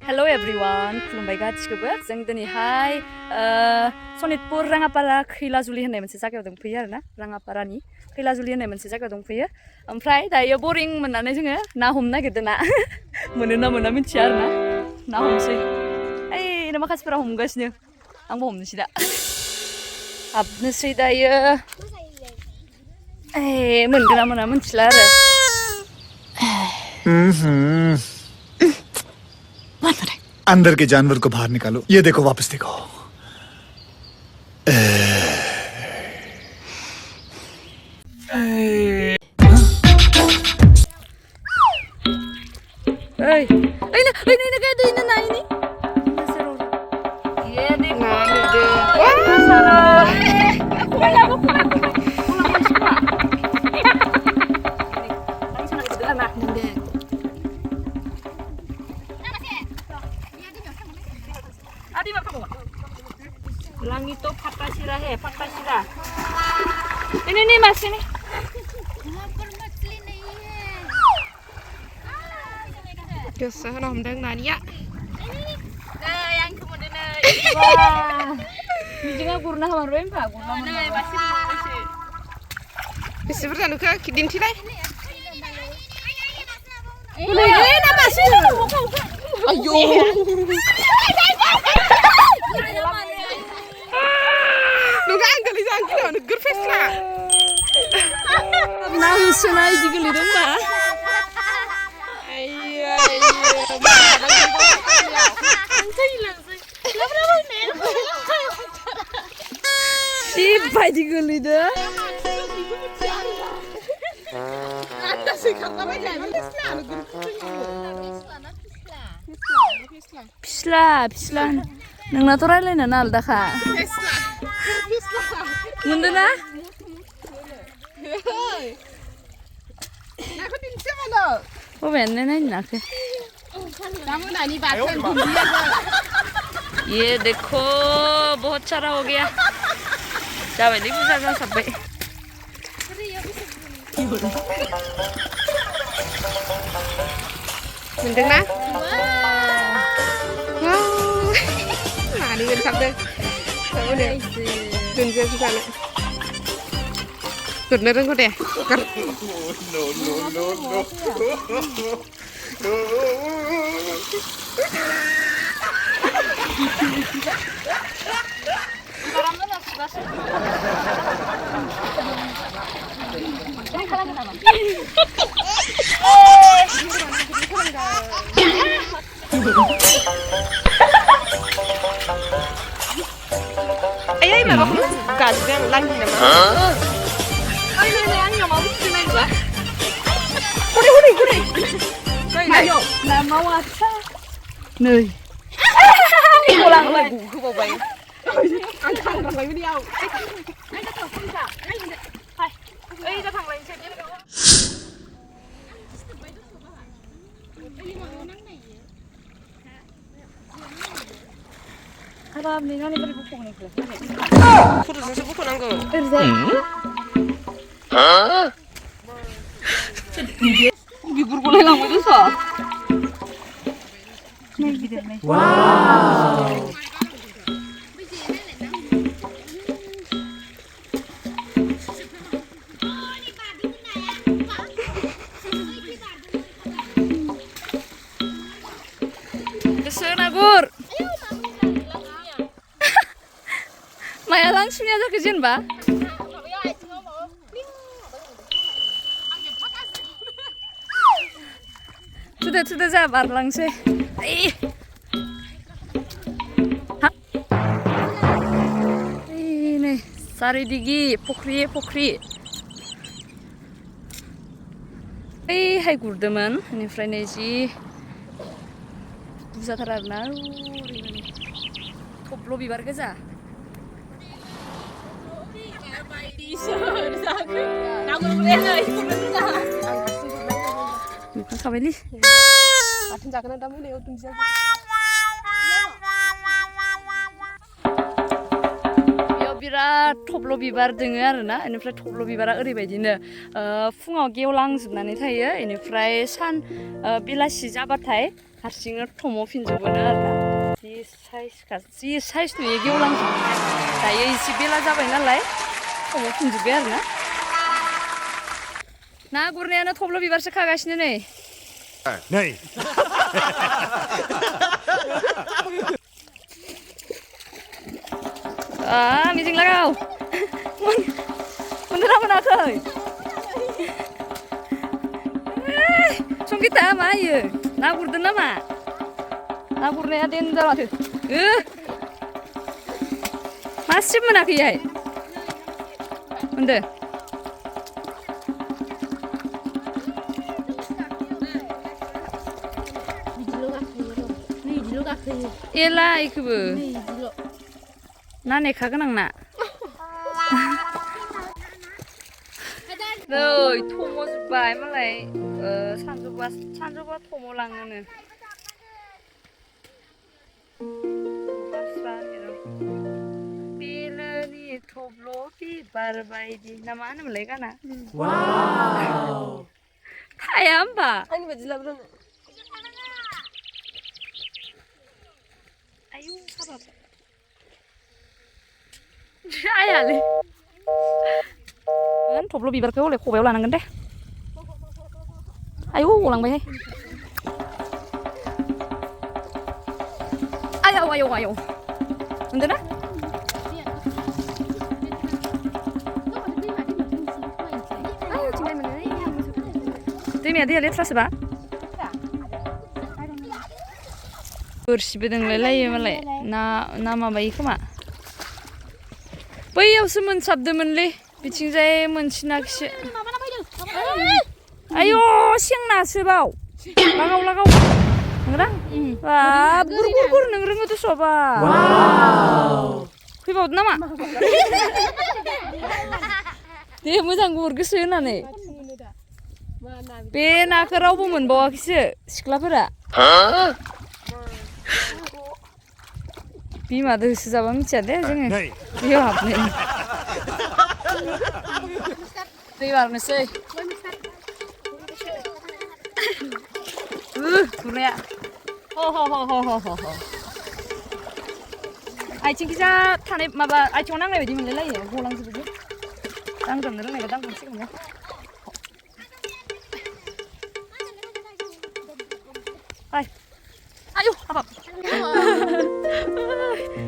Hello everyone, खुलुमबाय गासिखौबो जों दिनैहाय सनितपुर राङापारा खैलाजुलि होननाय मोनसे जायगायाव दंफैयो आरोना राङापारानि खैलाजुलि होननाय मोनसे जायगायाव दंफैयो ओमफ्राय दायो बरिं मोननानै जोङो ना हमनो नागिरदों ना मोनो ना मोना मिथिया आरोना ना हमसै ओइ माखासेफोरा हमगासिनो आंबो हमनोसै दा हाबनोसै दायो ए मोनगोन ना मोना मिथिला आरो अंदर के जानवर को बाहर निकालो ये देखो वापस देखो Lang itu fakta sirah he, fakta sirah. Ini mas ini. Biasa nom deng nanya. Yang kemudian wah. Bijingnya gurna baru empa, gurna mana? Bisa bertanu ke dinti dai. Ini apa sih? Ayo. Nuga angkali jangkilo, nugur fesla. Nangsuna ini geliran mah. Iya. Si baju geliran. Anda sih kata aja, fesla nugur. Pisla. Nang natural na nalda ka. Fesla. Mundo na? Aku dinti mana? वो मैंने नहीं नाके Kamu nani baten dunia. ये देखो बहुत सारा हो गया चावल भी सारा सब Pay Mendeng na? Wow. Nah, ini bisa deh. Kamu deh. Tunjuk ke sana. Beneran kok deh. Ay, mà không cả cái lăn gì mà. Ay này nhiều máu cái này quá Đây này. là máu à nơi cô lang lại ngủ không vào vậy Ăn thằng làm cái video. anh đã thằng không trả ấy ra thằng này chơi biết đâu 사람 내년에 빨리 못 보고 그래. Kudu sih bukan anggo. Bibur ko lang mo dito sa. Wow. Kesenagur. Maya langsung aja ke sini, Mbak. Sudah sabar langsung. Ini sari digi, pokri. Hai gurdeman, ini frenesi. Bisa terarna, Thoblo bibar gaza. Bukan kabeli. Atin jangan ada mulai utun sih. बिराद थब्ल' बिबार दोङो आरोना बेनिफ्राय थब्ल' बिबारा ओरैबायदिनो फुङाव गेवलांजोबनानै थायो बेनिफ्राय बेलासि जाबाथाय हारसिंनो थम'फिनजोबोनो आरोना जि साइज नुयो गेवलांजोबो दायो एसे बेला जाबाय नालाय थम'फिनजोब्बाय आरोना ना गुरनायानो थब्ल' बिबारसो खागासिनो नै मिजिं लागाव मोनदोंना मोनाखै संगिता मा इयो ना गुरदों नामा ना गुरनाया देन्जार माथो मासेबो मोनाखैहाय मोनदो एला इखोबो ना नेखा गोनां ना नै थम' जोब्बाय मालाय सानजौबा थम' लाङोनो बिलोनि थब्ल' बिबार बायदि ना मा होनोमोनलाय गाना थाया होमबा आंनि बायदि लाबोदों आयौ हाबाब आयालै थब्ल' बिबारखौ हले खबायाव लानांगोन दे आयौ गलांबायहाय आयौ मोनदोंना दैमाया लेथ्रासोबा बोरसिबो दोंलायलायो मालाय ना माबायो खोमा बैयावसो मोनसाबदोंमोनलै बिथिंजाय मोनसिनाखिसो आयौ सेंनासो बाव लागाव नंगौना बाब गुर नों रोङो दस'बा फैबावदो नामा दे मोजां गुर गोसो होनानै बे नाखौ रावबो मोनबावाखैसो सिख्लाफोरा बिमादो होसो जाबा मिथिया दे जोङो दैयाव हाबनाय दै बारनोसै गुरनाया आथिंखिजा थानाय माबा आथिङाव नांनाय बायदि मोनलायलायो गलांजोबो दांग्रोमनो रोंनायबा दांग्रोमसिगौमोन आयौ हाबाब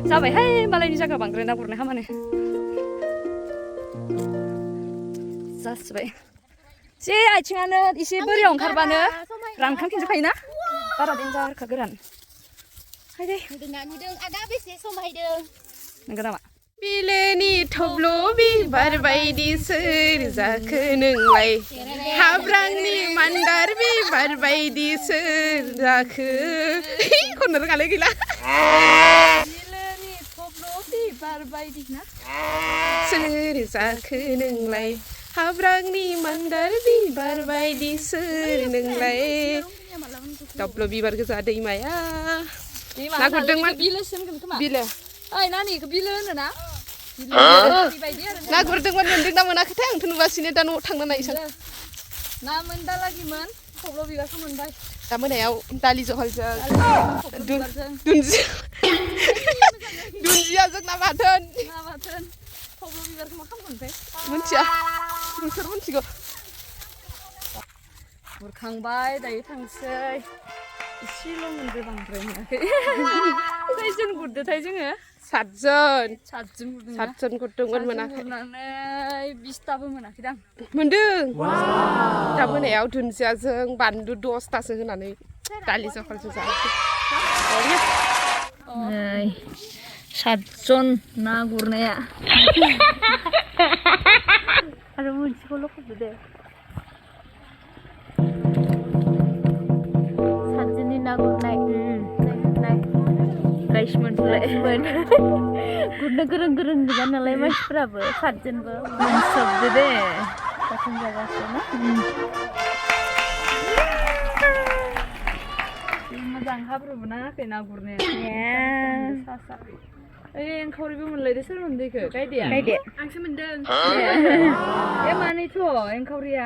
जाबायहाय मालायनि जायगा बांद्राय ना गुरनाय खामानि जासिबाय जे आथिङानो एसे बोरियाव ओंखारबानो रानखांफिनजोबखायोना बारा देन्जारखा गोरान आदा बेसे समायदों नंगौ नामा बिलोनि थब्ल' बिबार बायदि सोर जाखो नोंलाय हाब्रांनि मान्दार बिबार बायदि सोर जाखो खननो रोङालै गैला बिलोनि थब्ल' बिबार बायदि ना सोर जाखो नोंलाय हाब्रांनि मान्दार बिबार बायदि सोर नोंलाय थब्ल' बिबार गोजा दैमाया ना गुरदोंमोन बिलोसो होनगोन खोमा बिलो ओइ नानिखौ बिलो होनोना ना गुरदोंमोन मोनदोंना मोनाखैथाय आंथ' नुगासिनो दा न'आव थांना नायसै ना मोनदालागिमोन थब्ल' बिबारखौ मोनबाय दा मोनायाव दालि जहलजों दुन्दियाजों ना बाथोन थब्ल' बिबारखौ मा खालामगोनथाय मिथिया नोंसोर मिथिगौ गुरखांबाय दायो थांसै एसेल' मोनदो बांद्राय मोनाखै खैजोन गुरदोथाय जोङो सातजन गुरदोंमोन गुरदोंमोन मोनाखै गुरनानै 20ताबो मोनाखैदां मोनदों दा मोनायाव दुन्दियाजों बानलु 10तासो होनानै दालि जहलजों जानोसै 7जन ना गुरनाया आरो मोनसेखौल' खबदो दे सानजोंनि ना गुरनाय गुरनो गोरों गोजा नालाय मानसिफोराबो 7जनबो मोनसाबदो दे बाथोन जागासिनो मोजां हाब्रुबो नाङाखै ना गुरनाया ओइ एंखावरिबो मोनलायदो सोर मोनदो इखो गायदेया गायदे आंसो मोनदों ए मानैथ' एंखावरिया